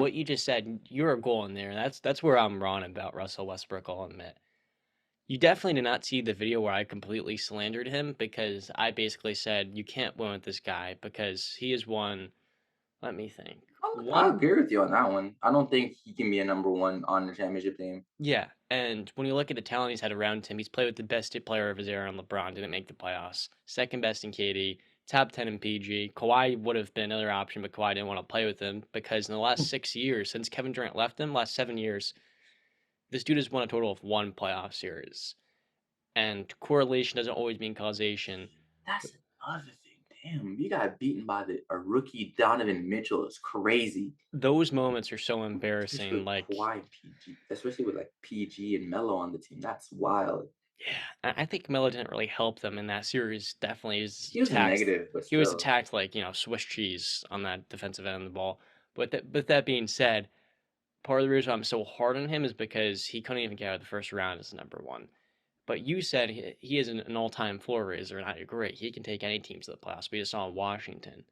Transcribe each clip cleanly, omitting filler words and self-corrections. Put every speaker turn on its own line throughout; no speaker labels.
what you just said, you're a goal in there. That's where I'm wrong about Russell Westbrook, I'll admit. You definitely did not see the video where I completely slandered him because I basically said you can't win with this guy because he is one. Let me think.
I
One,
agree with you on that one. I don't think he can be a number one on the championship team.
yeah. And when you look at the talent he's had around him, he's played with the best player of his era in LeBron, didn't make the playoffs. Second best in KD, top 10 in PG. Kawhi would have been another option, but Kawhi didn't want to play with him because in the last 6 years, since Kevin Durant left him, last 7 years, this dude has won a total of one playoff series. And correlation doesn't always mean causation.
That's another thing. Damn, you got beaten by a rookie Donovan Mitchell. It's crazy.
Those moments are so
Especially
embarrassing.
with
Like,
Kawhi and PG. Especially with like PG and Melo on the team. That's wild.
yeah, I think Melo didn't really help them in that series. Definitely is
He was a
taxed.
negative, but
He was
still.
attacked like Swiss cheese on that defensive end of the ball. But that being said, part of the reason I'm so hard on him is because he couldn't even get out of the first round as number one. But you said he is an all-time floor raiser, and I agree. He can take any team to the playoffs. We just saw in Washington.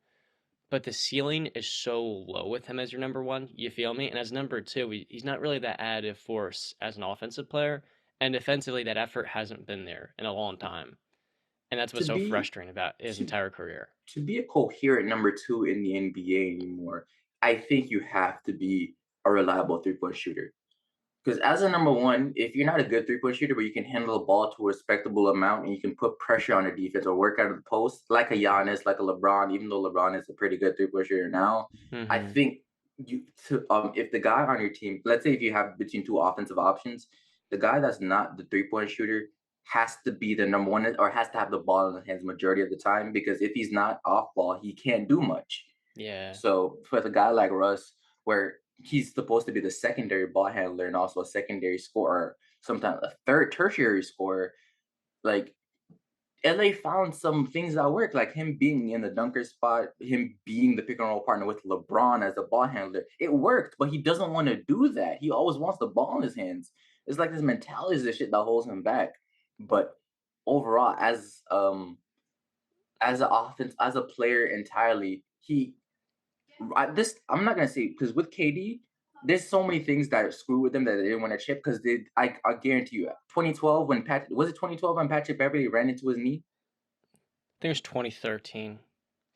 But the ceiling is so low with him as your number one, you feel me? And as number two, he's not really that additive force as an offensive player. And defensively, that effort hasn't been there in a long time. And that's
To
what's so
be
frustrating about his
to
entire career.
to be a coherent number two in the NBA anymore, I think you have to be a reliable three-point shooter. Because as a number one, if you're not a good three-point shooter, but you can handle the ball to a respectable amount and you can put pressure on the defense or work out of the post, like a Giannis, like a LeBron, even though LeBron is a pretty good three-point shooter now, I
Mm-hmm.
think you to if the guy on your team, let's say if you have between two offensive options, the guy that's not the three-point shooter has to be the number one or has to have the ball in his hands majority of the time because if he's not off ball, he can't do much.
Yeah.
So for the guy like Russ, where he's supposed to be the secondary ball handler and also a secondary scorer, sometimes a third tertiary scorer, like LA found some things that work, like him being in the dunker spot, him being the pick and roll partner with LeBron as a ball handler. It worked, but he doesn't want to do that. He always wants the ball in his hands. It's like his mentality is the shit that holds him back. But overall, as an offense, as a player entirely, I'm not gonna say because with KD, there's so many things that screw with them that they didn't want to chip because I guarantee you, 2012 when Pat was it 2012 when Patrick Beverly ran into his knee?
I think it was 2013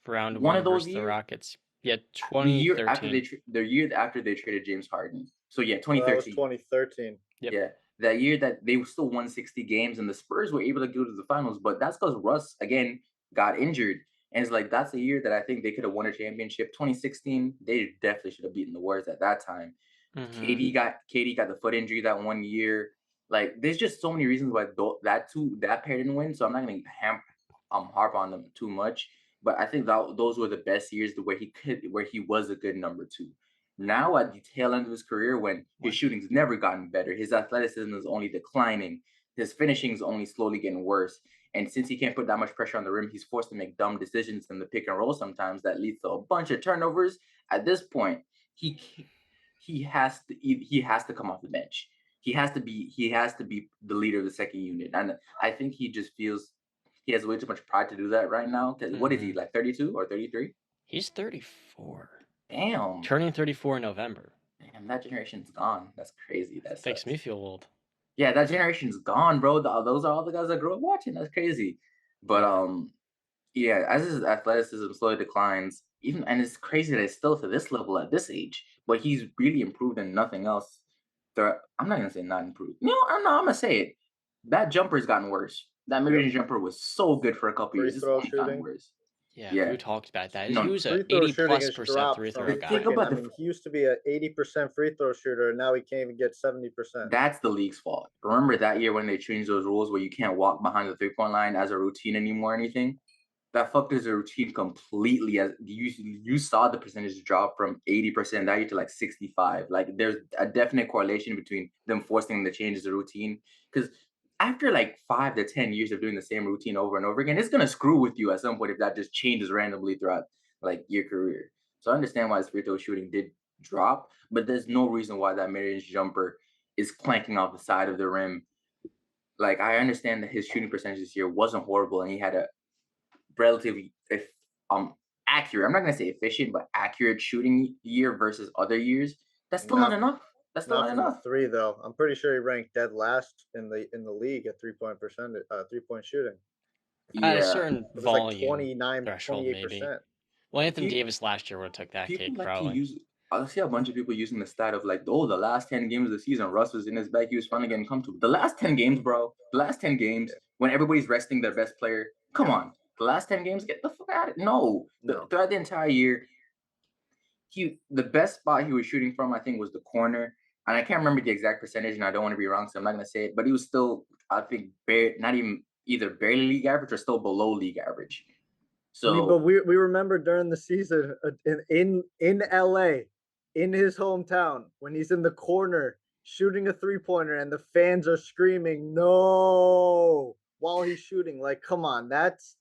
for round
One of
one
those
versus the
years,
Rockets. Yeah,
the
2013.
year after they traded James Harden. So yeah,
No, that was
2013.
2013.
Yep.
Yeah, that year that they still won 60 games and the Spurs were able to go to the finals, but that's because Russ again got injured. And it's like that's a year that I think they could have won a championship. 2016, they definitely should have beaten the Warriors at that time.
Mm-hmm.
KD got the foot injury that one year. Like there's just so many reasons why that pair didn't win. So I'm not gonna harp on them too much. But I think that those were the best years where he was a good number two. Now at the tail end of his career, when his shooting's never gotten better, his athleticism is only declining, his finishing is only slowly getting worse. And since he can't put that much pressure on the rim, he's forced to make dumb decisions in the pick and roll sometimes that leads to a bunch of turnovers. At this point, he he has to come off the bench. He has to be the leader of the second unit. And I think he just feels he has way too much pride to do that right now. Because what is he
Mm-hmm.
like 32 or 33?
He's 34.
Damn.
Turning 34 in November.
Damn, that generation's gone. That's crazy. That
Makes me
sucks.
feel old.
Yeah, that generation's gone, bro. Those are all the guys that grew up watching. That's crazy. But
Yeah.
yeah, as his athleticism slowly declines, even and it's crazy that it's still to this level at this age. But he's really improved and nothing else. I'm not gonna say not improved. No, I'm gonna say it. That jumper's gotten worse. That
Yep.
mid-range jumper was so good for a couple
Free
years. It's
throw
only gotten
shooting.
worse.
Yeah,
Yeah.
who talks about that? He
No,
was a
Free throw
80
shooting
plus
has
percent
dropped
free
from
throw
the thing
guy.
fucking.
about
I mean, he used to be a 80% free throw shooter, and now he can't even get 70%.
that's the league's fault. Remember that year when they changed those rules where you can't walk behind the three-point line as a routine anymore or anything? That fucked his routine completely. As you saw the percentage drop from 80% that year to like 65. Like there's a definite correlation between them forcing the changes of routine. Because after like 5 to 10 years of doing the same routine over and over again, it's gonna screw with you at some point if that just changes randomly throughout like your career. So I understand why his free throw shooting did drop, but there's no reason why that mid-range jumper is clanking off the side of the rim. Like I understand that his shooting percentage this year wasn't horrible and he had a relatively um accurate. I'm not gonna say efficient, but accurate shooting year versus other years. That's still not
Not
enough. That's still
not
not
from the
enough.
three though. I'm pretty sure he ranked dead last in the league at 3-point shooting.
At a
Yeah.
certain
It was like
volume threshold, maybe.
28%.
Well, Anthony
Pe-
Davis last year would have took that
People
cake
like to
probably.
use. I see a bunch of people using the stat of like, oh, the last 10 games of the season, Russ was in his bag. He was finally getting come to. The last 10 games, bro. The last 10 games
Yeah.
when everybody's resting their best player. Come
Yeah.
on, the last 10 games, get the fuck out of it. No,
No.
throughout the entire year, the best spot he was shooting from, I think, was the corner. And I can't remember the exact percentage, and I don't want to be wrong, so I'm not gonna say it. But he was still, I think, not even either barely league average or still below league average.
But
So
we remember during the season in LA, in his hometown, when he's in the corner shooting a 3-pointer and the fans are screaming no while he's shooting. Like, come on, that's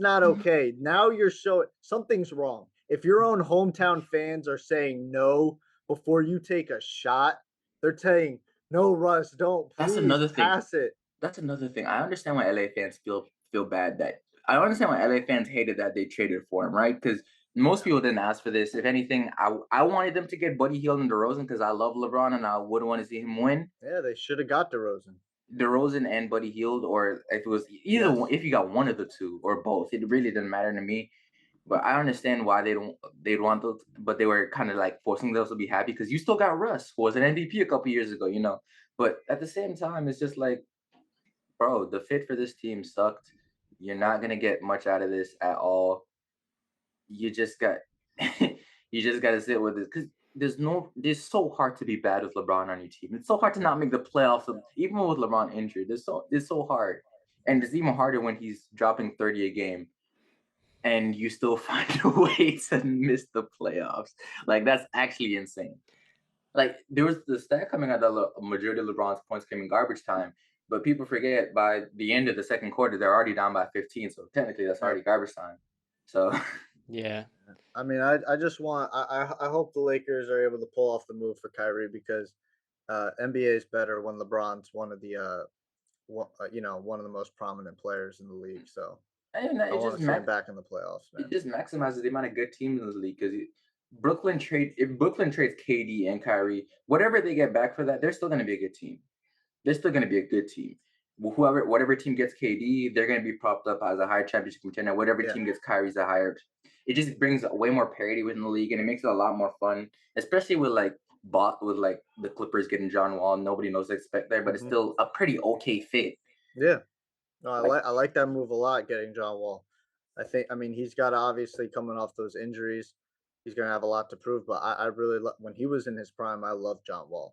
not okay. Now you're showing something's wrong. If your own hometown fans are saying no before you take a shot, they're saying, no, Russ, don't
that's
please
another thing.
pass it.
That's another thing. I understand why LA fans feel bad that I understand why LA fans hated that they traded for him, right? Because most
Yeah.
people didn't ask for this. If anything, I wanted them to get Buddy Hield and DeRozan because I love LeBron and I wouldn't want to see him win.
Yeah, they should have got DeRozan.
DeRozan and Buddy Hield, or if it was either one,
Yes.
if you got one of the two or both, it really didn't matter to me. But I understand why they'd want those, but they were kind of like forcing themselves to be happy because you still got Russ, who was an MVP a couple years ago, you know. But at the same time, it's just like, bro, the fit for this team sucked. You're not gonna get much out of this at all. You just got you just gotta sit with it because there's so hard to be bad with LeBron on your team. It's so hard to not make the playoffs, even with LeBron injured. It's so hard. And it's even harder when he's dropping 30 a game and you still find a way to miss the playoffs. Like that's actually insane. Like there was the stat coming out that majority of LeBron's points came in garbage time, but people forget by the end of the second quarter they're already down by 15. So technically that's
Yep.
already garbage time. So
Yeah.
I mean, I just want I hope the Lakers are able to pull off the move for Kyrie because NBA is better when LeBron's one of the one of the most prominent players in the league. So
and
I want to see him back in the playoffs,
it
man.
just maximizes the amount of good teams in this league because Brooklyn trades KD and Kyrie, whatever they get back for that, they're still going to be a good team. They're still going to be a good team. Whatever team gets KD, they're going to be propped up as a higher championship contender. Whatever
Yeah.
team gets Kyrie's a higher. It just brings way more parity within the league, and it makes it a lot more fun, especially with like the Clippers getting John Wall. Nobody knows to expect there, but it's
Hmm.
still a pretty okay fit.
Yeah. No,
Like
I like that move a lot. Getting John Wall. I mean, he's got obviously coming off those injuries. He's gonna have a lot to prove. But I really when he was in his prime, I loved John Wall.